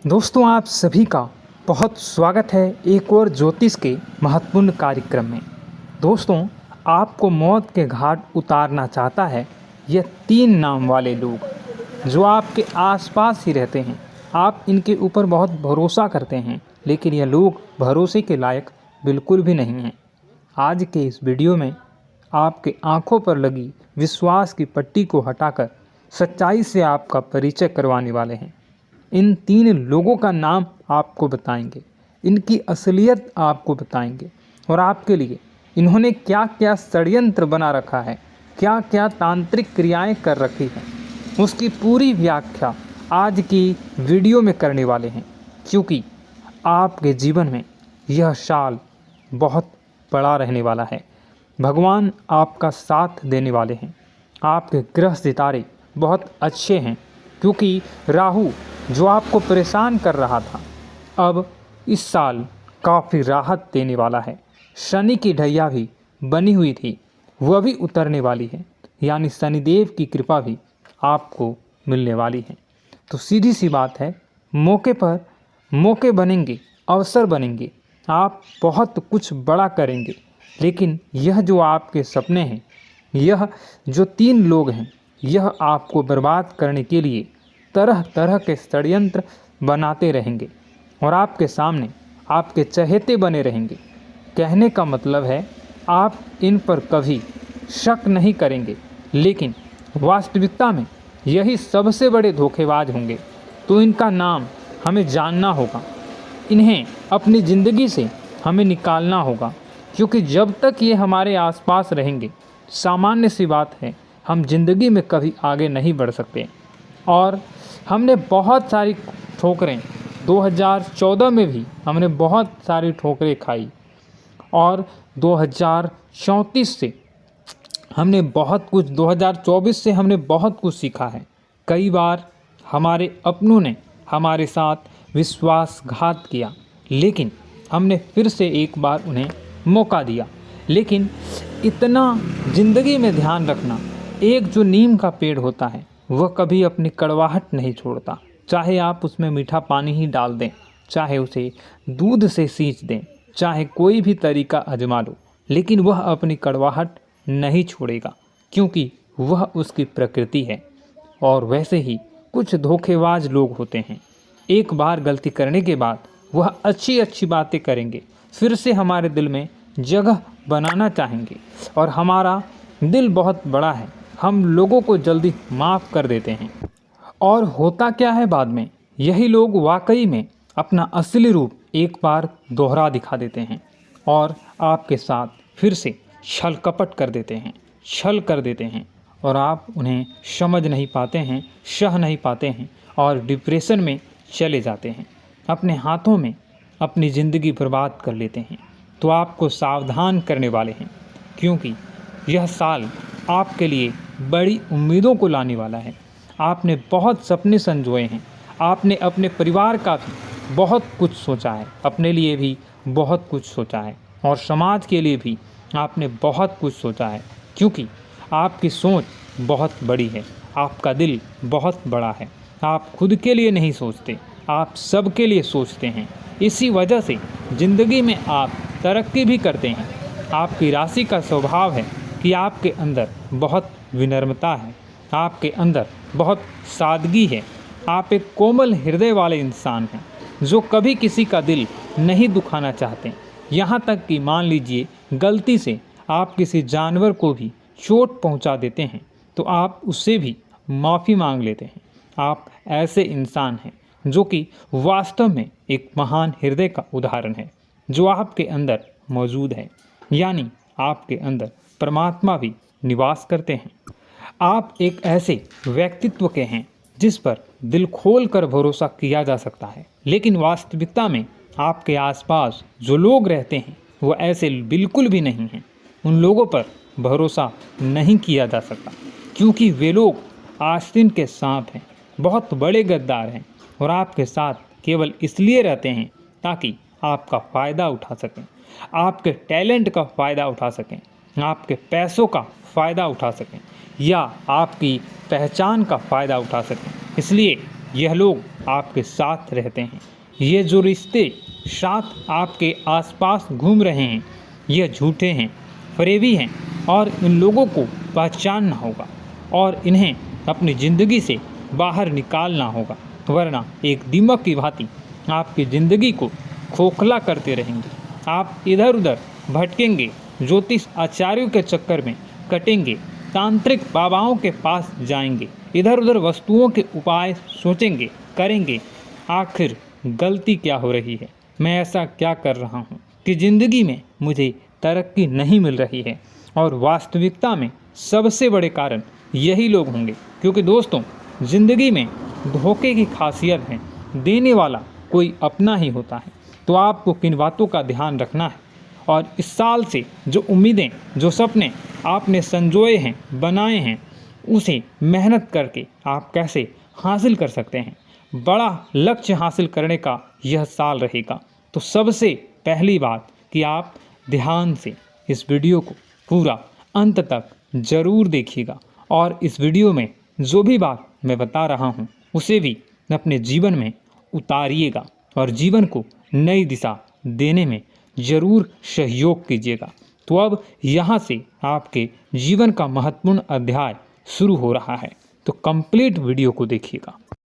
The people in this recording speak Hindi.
दोस्तों, आप सभी का बहुत स्वागत है एक और ज्योतिष के महत्वपूर्ण कार्यक्रम में। दोस्तों, आपको मौत के घाट उतारना चाहता है यह 3 नाम वाले लोग जो आपके आसपास ही रहते हैं। आप इनके ऊपर बहुत भरोसा करते हैं, लेकिन यह लोग भरोसे के लायक बिल्कुल भी नहीं हैं। आज के इस वीडियो में आपके आंखों पर लगी विश्वास की पट्टी को हटाकर सच्चाई से आपका परिचय करवाने वाले हैं। इन 3 लोगों का नाम आपको बताएंगे, इनकी असलियत आपको बताएंगे और आपके लिए इन्होंने क्या क्या षड्यंत्र बना रखा है, क्या क्या तांत्रिक क्रियाएं कर रखी हैं, उसकी पूरी व्याख्या आज की वीडियो में करने वाले हैं। क्योंकि आपके जीवन में यह साल बहुत बड़ा रहने वाला है। भगवान आपका साथ देने वाले हैं। आपके ग्रह सितारे बहुत अच्छे हैं, क्योंकि राहु जो आपको परेशान कर रहा था अब इस साल काफ़ी राहत देने वाला है। शनि की ढैया भी बनी हुई थी, वह भी उतरने वाली है, यानी शनिदेव की कृपा भी आपको मिलने वाली है। तो सीधी सी बात है, मौके पर मौके बनेंगे, अवसर बनेंगे, आप बहुत कुछ बड़ा करेंगे। लेकिन यह जो आपके सपने हैं, यह जो 3 लोग हैं, यह आपको बर्बाद करने के लिए तरह तरह के षड्यंत्र बनाते रहेंगे और आपके सामने आपके चहेते बने रहेंगे। कहने का मतलब है, आप इन पर कभी शक नहीं करेंगे, लेकिन वास्तविकता में यही सबसे बड़े धोखेबाज होंगे। तो इनका नाम हमें जानना होगा, इन्हें अपनी ज़िंदगी से हमें निकालना होगा, क्योंकि जब तक ये हमारे आसपास रहेंगे, सामान्य सी बात है, हम जिंदगी में कभी आगे नहीं बढ़ सकते। और हमने बहुत सारी ठोकरें 2014 में भी हमने बहुत सारी ठोकरें खाई, और 2034 से हमने बहुत कुछ 2024 से हमने बहुत कुछ सीखा है। कई बार हमारे अपनों ने हमारे साथ विश्वासघात किया, लेकिन हमने फिर से एक बार उन्हें मौका दिया। लेकिन इतना ज़िंदगी में ध्यान रखना, एक जो नीम का पेड़ होता है वह कभी अपनी कड़वाहट नहीं छोड़ता। चाहे आप उसमें मीठा पानी ही डाल दें, चाहे उसे दूध से सींच दें, चाहे कोई भी तरीका आजमा लो, लेकिन वह अपनी कड़वाहट नहीं छोड़ेगा, क्योंकि वह उसकी प्रकृति है। और वैसे ही कुछ धोखेबाज लोग होते हैं, एक बार गलती करने के बाद वह अच्छी अच्छी बातें करेंगे, फिर से हमारे दिल में जगह बनाना चाहेंगे। और हमारा दिल बहुत बड़ा है, हम लोगों को जल्दी माफ़ कर देते हैं। और होता क्या है बाद में, यही लोग वाकई में अपना असली रूप एक बार दोहरा दिखा देते हैं और आपके साथ फिर से छल कपट कर देते हैं, छल कर देते हैं, और आप उन्हें समझ नहीं पाते हैं, सह नहीं पाते हैं और डिप्रेशन में चले जाते हैं, अपने हाथों में अपनी ज़िंदगी बर्बाद कर लेते हैं। तो आपको सावधान करने वाले हैं, क्योंकि यह साल आपके लिए बड़ी उम्मीदों को लाने वाला है। आपने बहुत सपने संजोए हैं, आपने अपने परिवार का भी बहुत कुछ सोचा है, अपने लिए भी बहुत कुछ सोचा है, और समाज के लिए भी आपने बहुत कुछ सोचा है, क्योंकि आपकी सोच बहुत बड़ी है, आपका दिल बहुत बड़ा है। आप खुद के लिए नहीं सोचते, आप सबके लिए सोचते हैं। इसी वजह से ज़िंदगी में आप तरक्की भी करते हैं। आपकी राशि का स्वभाव है कि आपके अंदर बहुत विनम्रता है, आपके अंदर बहुत सादगी है। आप एक कोमल हृदय वाले इंसान हैं, जो कभी किसी का दिल नहीं दुखाना चाहते। यहाँ तक कि मान लीजिए गलती से आप किसी जानवर को भी चोट पहुँचा देते हैं, तो आप उससे भी माफ़ी मांग लेते हैं। आप ऐसे इंसान हैं जो कि वास्तव में एक महान हृदय का उदाहरण है, जो आपके अंदर मौजूद है, यानी आपके अंदर परमात्मा भी निवास करते हैं। आप एक ऐसे व्यक्तित्व के हैं जिस पर दिल खोल कर भरोसा किया जा सकता है, लेकिन वास्तविकता में आपके आसपास जो लोग रहते हैं वो ऐसे बिल्कुल भी नहीं हैं। उन लोगों पर भरोसा नहीं किया जा सकता, क्योंकि वे लोग आस्तीन के सांप हैं, बहुत बड़े गद्दार हैं, और आपके साथ केवल इसलिए रहते हैं ताकि आपका फ़ायदा उठा सकें, आपके टैलेंट का फ़ायदा उठा सकें, आपके पैसों का फ़ायदा उठा सकें, या आपकी पहचान का फ़ायदा उठा सकें। इसलिए यह लोग आपके साथ रहते हैं। ये जो रिश्ते साथ आपके आसपास घूम रहे हैं यह झूठे हैं, फरेबी हैं और इन लोगों को पहचानना होगा और इन्हें अपनी ज़िंदगी से बाहर निकालना होगा, वरना एक दीमक की भांति आपकी ज़िंदगी को खोखला करते रहेंगे। आप इधर उधर भटकेंगे, ज्योतिष आचार्यों के चक्कर में कटेंगे, तांत्रिक बाबाओं के पास जाएंगे, इधर उधर वस्तुओं के उपाय सोचेंगे, करेंगे। आखिर गलती क्या हो रही है? मैं ऐसा क्या कर रहा हूँ कि ज़िंदगी में मुझे तरक्की नहीं मिल रही है? और वास्तविकता में सबसे बड़े कारण यही लोग होंगे, क्योंकि दोस्तों ज़िंदगी में धोखे की खासियत है, देने वाला कोई अपना ही होता है। तो आपको किन बातों का ध्यान रखना है और इस साल से जो उम्मीदें, जो सपने आपने संजोए हैं, बनाए हैं, उसे मेहनत करके आप कैसे हासिल कर सकते हैं। बड़ा लक्ष्य हासिल करने का यह साल रहेगा। तो सबसे पहली बात कि आप ध्यान से इस वीडियो को पूरा अंत तक ज़रूर देखिएगा और इस वीडियो में जो भी बात मैं बता रहा हूँ उसे भी अपने जीवन में उतारिएगा और जीवन को नई दिशा देने में ज़रूर सहयोग कीजिएगा। तो अब यहाँ से आपके जीवन का महत्वपूर्ण अध्याय शुरू हो रहा है, तो कंप्लीट वीडियो को देखिएगा।